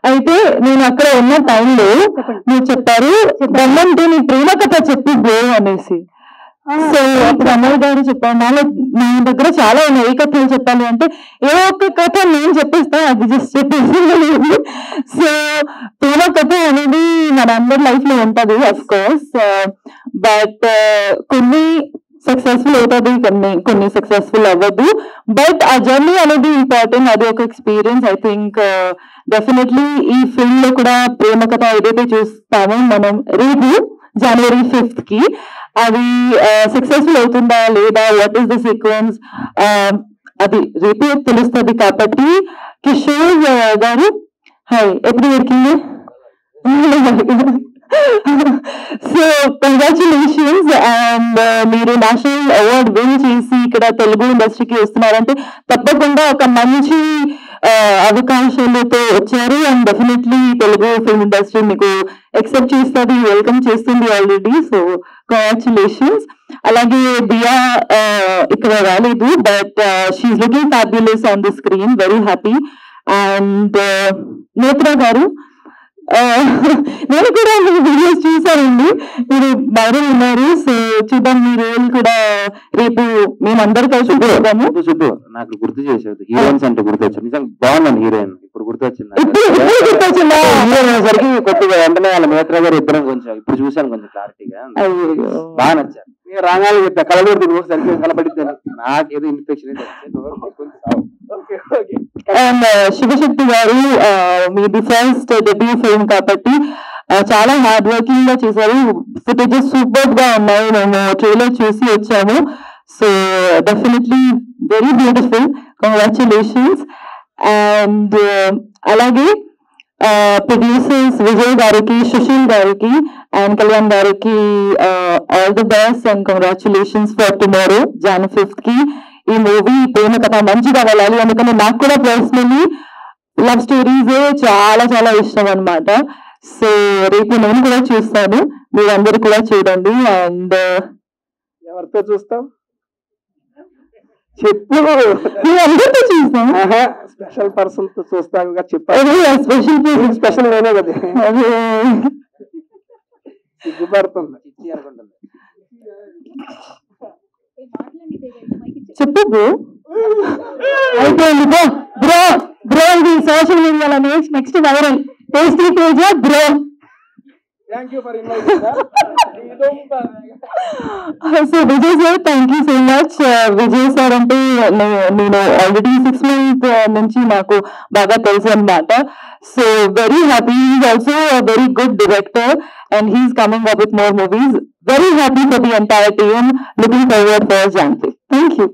అయితే నేను అక్కడ ఉన్న టైంలో మీరు చెప్పారు బ్రహ్మంతో నీ ప్రేమ కథ చెప్పి గో అనేసి. సో అప్పుడు అమ్మాయి గారు చెప్పాను నా దగ్గర చాలా ఉన్నాయి, ఏ కథలు చెప్పాలి అంటే ఏ ఒక్క కథ నేను చెప్పేస్తాను, అది జస్ట్ చెప్పేసి. సో ప్రేమ కథ అనేది మనందరి లైఫ్ లో ఉంటది అఫ్ కోర్స్, బట్ కొన్ని సక్సెస్ఫుల్ అవుతుంది, కొన్ని సక్సెస్ఫుల్ అవ్వదు. బట్ ఆ జర్నీ అనేది ఇంపార్టెంట్, అది ఒక ఎక్స్పీరియన్స్. ఐ థింక్ డెఫినెట్లీ ఈ ఫిల్మ్ లో కూడా ప్రేమ కథ ఏదైతే చూస్తామో మనం రేపు January 5th కి, అది సక్సెస్ఫుల్ అవుతుందా లేదా, వాట్ ఈస్ ద సీక్వెన్స్, అది రేపు తెలుస్తుంది. కాబట్టి కిషోర్ గారు హాయ్, ఎప్పుడు దొరికింది? సో కంగ్రాచులేషన్స్, అండ్ మీరు నేషనల్ అవార్డ్ విన్ చేసి ఇక్కడ తెలుగు ఇండస్ట్రీకి వస్తున్నారంటే తప్పకుండా ఒక మంచి అవకాశాలతో వచ్చారు, and definitely Telugu film industry మీకు ఎక్సెప్ట్ చేస్తుంది, వెల్కమ్ చేస్తుంది ఆల్రెడీ. So congratulations. అలాగే దియా ఇక్కడ రాలేదు, but she's looking fabulous on the screen, very happy. And నేత్ర గారు, నేను కూడా మీ వీడియోస్ చూసానండి, మీరు వైరల్ ఉన్నారు. సో చూద్దాం, మీ రోల్ కూడా రేపు మేమందరూ కలిసి చూద్దాము. నాకు గుర్తు చేసేది హీరోయిన్స్ అంటే గుర్తొచ్చింది, నిజంగా బాగున్నాను హీరోయిన్, ఇప్పుడు గుర్తొచ్చింది. హీరోయిన్ అనేసరికి కొద్దిగా వెంటనే వాళ్ళ నేత్ర గారు ఇద్దరం కొంచెం ఇప్పుడు చూసాను, కొంచెం క్లారిటీగా బాగా నచ్చారు. రాగాలు కలబడి సరిగ్గా కలబడిద్దని నాకు ఏదో ఇన్ఫెక్షన్. అండ్ శివశక్తి గారు, మీది ఫస్ట్ డెబ్యూ ఫిల్మ్ కాబట్టి చాలా హార్డ్ వర్కింగ్ గా చేశారు, ఫుటేజెస్ సూపర్ గా ఉన్నాయి, మేము ట్రైలర్ చూసి వచ్చాము. So definitely very beautiful, congratulations. And అలాగే ప్రొడ్యూసర్స్ విజయ్ గారికి, సుశీల్ గారికి అండ్ కళ్యాణ్ గారికి all the best and congratulations for tomorrow January 5th కి. ఈ మూవీ ప్రేమ కథ మంచిగా వెళ్ళాలి, ఎందుకంటే నాకు కూడా పర్సనలీ లవ్ స్టోరీస్ చాలా చాలా ఇష్టం అనమాట. సో రేపు నేను కూడా చూస్తాను, మీరందరూ కూడా చూడండి. అండ్ ఎవరితో చూస్తాం చెప్పు, అందరితో చూస్తాం, స్పెషల్ పర్సన్ తో చూస్తాం చెప్పాలి. స్పెషల్ నేనే కదా, సిగ్గుపడుతుంది అనుకుంటుంది. చెప్పు బ్రో, అయిపోయింది బ్రో. బ్రో బ్రో ఇది సోషల్ మీడియాలో next viral tasty page bro. Thank you for inviting us. So Vijay sir, thank you so much. Vijay sir అంటే నేను ఆల్రెడీ 6 months నుంచి నాకు బాగా తెలుసు అనమాట. So very happy, is also very good director and he's coming up with more movies. Very happy for the entire team. Looking forward for January. Thank you.